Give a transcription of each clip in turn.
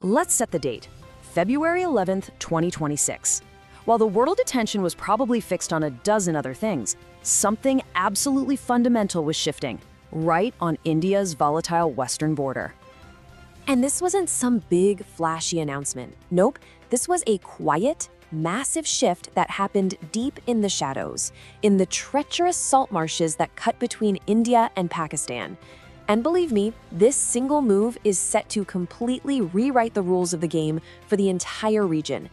Let's set the date, February 11th, 2026. While the world attention was probably fixed on a dozen other things, something absolutely fundamental was shifting, right on India's volatile western border. And this wasn't some big, flashy announcement. Nope, this was a quiet, massive shift that happened deep in the shadows, in the treacherous salt marshes that cut between India and Pakistan. And believe me, this single move is set to completely rewrite the rules of the game for the entire region.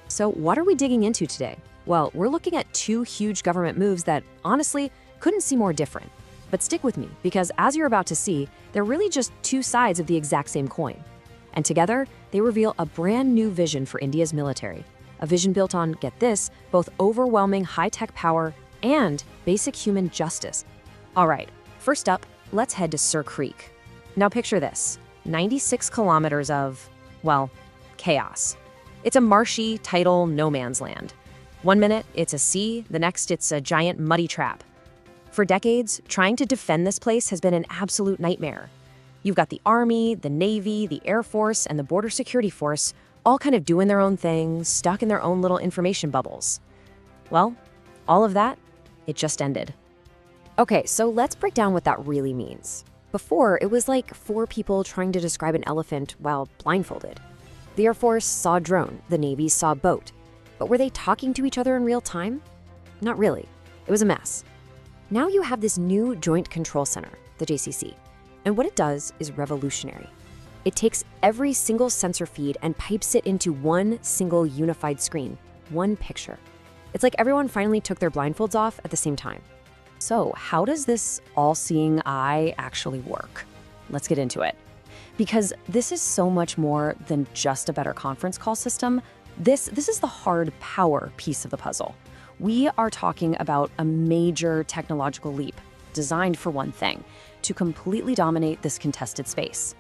So what are we digging into today? Well, we're looking at two huge government moves that, honestly, couldn't seem more different. But stick with me, because as you're about to see, they're really just two sides of the exact same coin. And together, they reveal a brand new vision for India's military. A vision built on, get this, both overwhelming high-tech power and basic human justice. All right, first up, let's head to Sir Creek. Now picture this, 96 kilometers of, well, chaos. It's a marshy, tidal no man's land. One minute, it's a sea, the next, it's a giant muddy trap. For decades, trying to defend this place has been an absolute nightmare. You've got the Army, the Navy, the Air Force, and the Border Security Force all kind of doing their own thing, stuck in their own little information bubbles. Well, all of that, it just ended. Okay, so let's break down what that really means. Before, it was like four people trying to describe an elephant while blindfolded. The Air Force saw a drone, the Navy saw a boat. But were they talking to each other in real time? Not really. It was a mess. Now you have this new Joint Control Center, the JCC, and what it does is revolutionary. It takes every single sensor feed and pipes it into one single unified screen, one picture. It's like everyone finally took their blindfolds off at the same time. So how does this all-seeing eye actually work? Let's get into it. Because this is so much more than just a better conference call system. This is the hard power piece of the puzzle. We are talking about a major technological leap, designed for one thing, to completely dominate this contested space.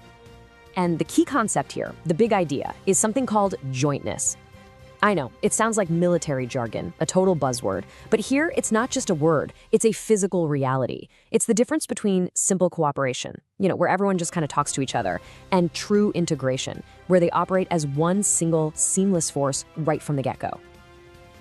And the key concept here, the big idea, is something called jointness. I know, it sounds like military jargon, a total buzzword, but here it's not just a word, it's a physical reality. It's the difference between simple cooperation, where everyone just kind of talks to each other, and true integration, where they operate as one single, seamless force right from the get-go.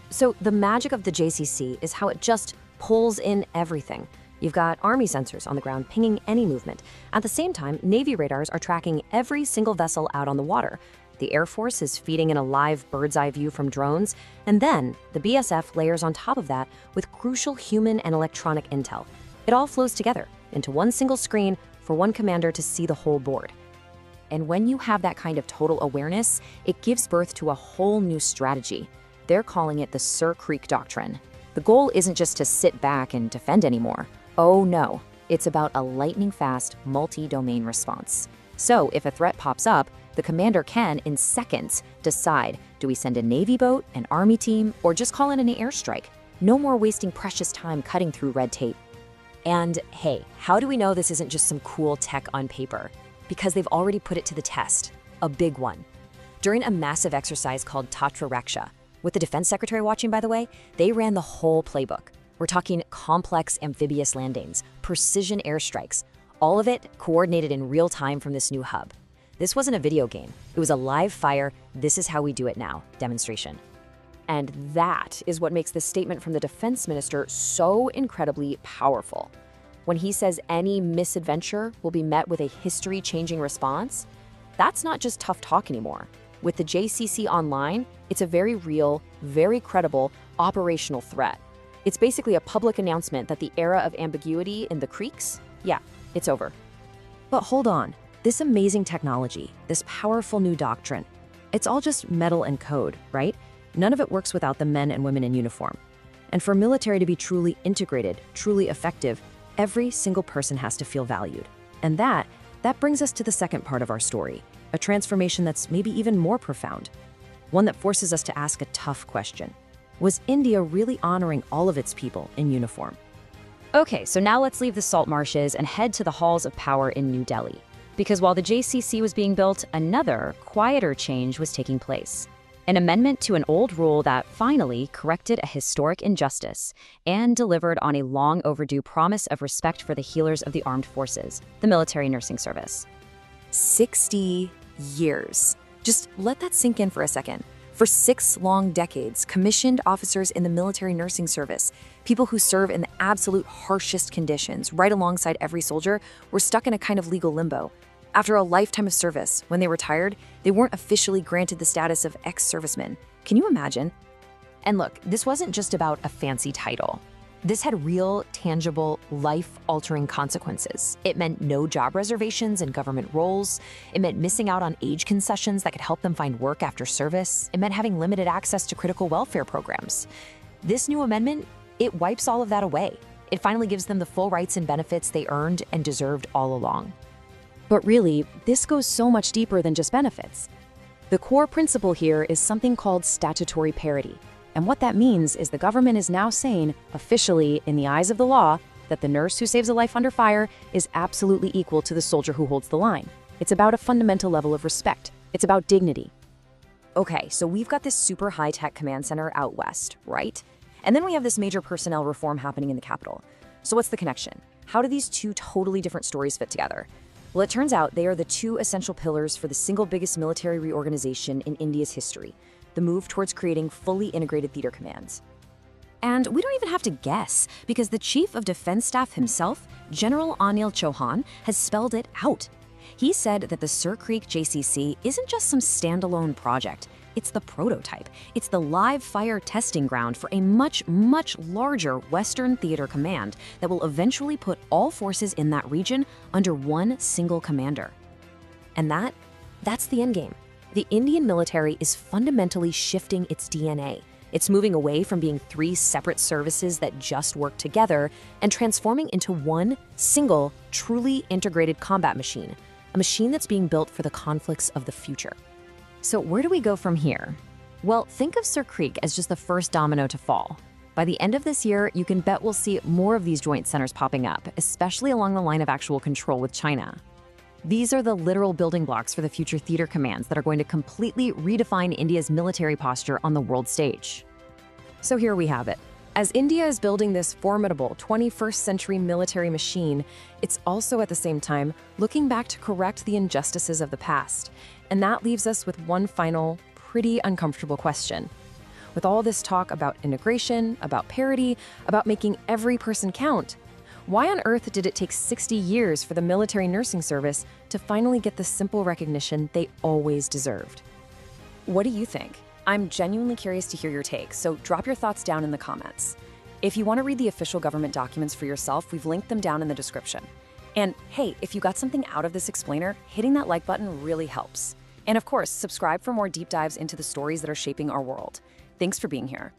So the magic of the JCC is how it just pulls in everything. You've got Army sensors on the ground pinging any movement. At the same time, Navy radars are tracking every single vessel out on the water. The Air Force is feeding in a live bird's-eye view from drones, and then the BSF layers on top of that with crucial human and electronic intel. It all flows together into one single screen for one commander to see the whole board. And when you have that kind of total awareness, it gives birth to a whole new strategy. They're calling it the Sir Creek Doctrine. The goal isn't just to sit back and defend anymore. Oh no, it's about a lightning-fast, multi-domain response. So if a threat pops up, the commander can, in seconds, decide, do we send a Navy boat, an Army team, or just call in an airstrike? No more wasting precious time cutting through red tape. And hey, how do we know this isn't just some cool tech on paper? Because they've already put it to the test, a big one. During a massive exercise called Tatra Raksha, with the Defense Secretary watching, by the way, they ran the whole playbook. We're talking complex amphibious landings, precision airstrikes, all of it coordinated in real time from this new hub. This wasn't a video game. It was a live fire, this is how we do it now demonstration. And that is what makes this statement from the defense minister so incredibly powerful. When he says any misadventure will be met with a history-changing response, that's not just tough talk anymore. With the JCC online, it's a very real, very credible operational threat. It's basically a public announcement that the era of ambiguity in the creeks, yeah, it's over. But hold on, this amazing technology, this powerful new doctrine, it's all just metal and code, right? None of it works without the men and women in uniform. And for military to be truly integrated, truly effective, every single person has to feel valued. And that brings us to the second part of our story, a transformation that's maybe even more profound, one that forces us to ask a tough question. Was India really honoring all of its people in uniform? Okay, so now let's leave the salt marshes and head to the halls of power in New Delhi. Because while the JCC was being built, another, quieter change was taking place. An amendment to an old rule that finally corrected a historic injustice and delivered on a long overdue promise of respect for the healers of the armed forces, the military nursing service. 60 years. Just let that sink in for a second. For 6 long decades, commissioned officers in the military nursing service, people who serve in the absolute harshest conditions, right alongside every soldier, were stuck in a kind of legal limbo. After a lifetime of service, when they retired, they weren't officially granted the status of ex-servicemen. Can you imagine? And look, this wasn't just about a fancy title. This had real, tangible, life-altering consequences. It meant no job reservations in government roles. It meant missing out on age concessions that could help them find work after service. It meant having limited access to critical welfare programs. This new amendment, it wipes all of that away. It finally gives them the full rights and benefits they earned and deserved all along. But really, this goes so much deeper than just benefits. The core principle here is something called statutory parity. And what that means is the government is now saying, officially, in the eyes of the law, that the nurse who saves a life under fire is absolutely equal to the soldier who holds the line. It's about a fundamental level of respect. It's about dignity. Okay, so we've got this super high-tech command center out west, right? And then we have this major personnel reform happening in the capital. So what's the connection? How do these two totally different stories fit together? Well, it turns out they are the two essential pillars for the single biggest military reorganization in India's history, the move towards creating fully integrated theater commands. And we don't even have to guess, because the Chief of Defense Staff himself, General Anil Chauhan, has spelled it out. He said that the Sir Creek JCC isn't just some standalone project. It's the prototype. It's the live fire testing ground for a much, much larger Western theater command that will eventually put all forces in that region under one single commander. And that's the endgame. The Indian military is fundamentally shifting its DNA. It's moving away from being 3 separate services that just work together and transforming into one single, truly integrated combat machine, a machine that's being built for the conflicts of the future. So where do we go from here? Well, think of Sir Creek as just the first domino to fall. By the end of this year, you can bet we'll see more of these joint centers popping up, especially along the line of actual control with China. These are the literal building blocks for the future theater commands that are going to completely redefine India's military posture on the world stage. So here we have it. As India is building this formidable 21st century military machine, it's also at the same time looking back to correct the injustices of the past. And that leaves us with one final, pretty uncomfortable question. With all this talk about integration, about parity, about making every person count, why on earth did it take 60 years for the military nursing service to finally get the simple recognition they always deserved? What do you think? I'm genuinely curious to hear your take, so drop your thoughts down in the comments. If you want to read the official government documents for yourself, we've linked them down in the description. And hey, if you got something out of this explainer, hitting that like button really helps. And of course, subscribe for more deep dives into the stories that are shaping our world. Thanks for being here.